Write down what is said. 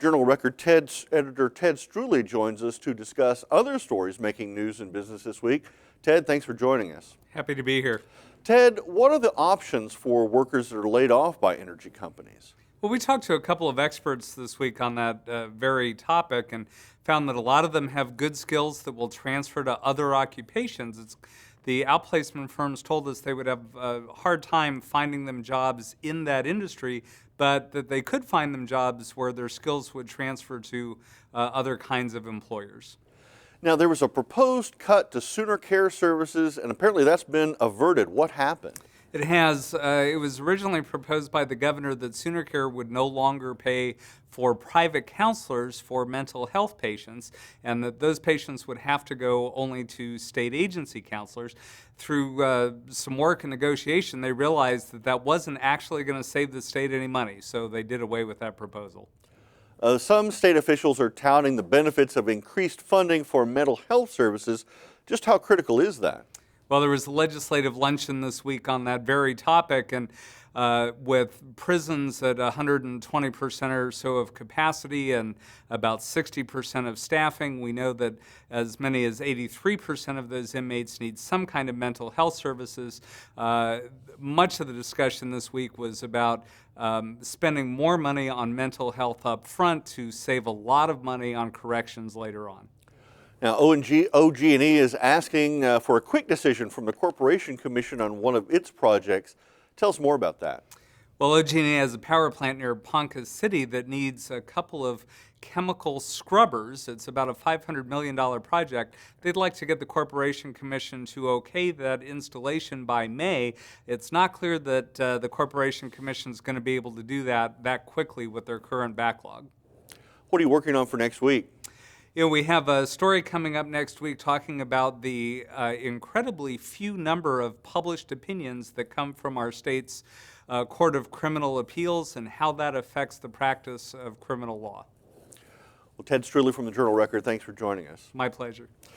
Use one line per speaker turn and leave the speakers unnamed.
Journal Record editor Ted Struley joins us to discuss other stories making news in business this week. Ted, thanks for joining us.
Happy to be here.
Ted, what are the options for workers that are laid off by energy companies?
Well, we talked to a couple of experts this week on that very topic and found that a lot of them have good skills that will transfer to other occupations. The outplacement firms told us they would have a hard time finding them jobs in that industry, but that they could find them jobs where their skills would transfer to other kinds of employers.
Now, there was a proposed cut to soonercare services, and apparently that's been averted. What happened?
It has. It was originally proposed by the governor that soonercare would no longer pay for private counselors for mental health patients, and that those patients would have to go only to state agency counselors. Through some work and negotiation, they realized that that wasn't actually going to save the state any money, so they did away with that proposal.
Some state officials are touting the benefits of increased funding for mental health services. Just how critical is that?
Well, there was a legislative luncheon this week on that very topic, and with prisons at 120% or so of capacity and about 60% of staffing, we know that as many as 83% of those inmates need some kind of mental health services. Much of the discussion this week was about spending more money on mental health up front to save a lot of money on corrections later on.
Now, OG&E is asking for a quick decision from the Corporation Commission on one of its projects. Tell us more about that.
Well, OG&E has a power plant near Ponca City that needs a couple of chemical scrubbers. It's about a $500 million project. They'd like to get the Corporation Commission to okay that installation by May. It's not clear that the Corporation Commission is going to be able to do that quickly with their current backlog.
What are you working on for next week?
You know, we have a story coming up next week talking about the incredibly few number of published opinions that come from our state's Court of Criminal Appeals and how that affects the practice of criminal law.
Well, Ted Struley from the Journal Record, thanks for joining us.
My pleasure.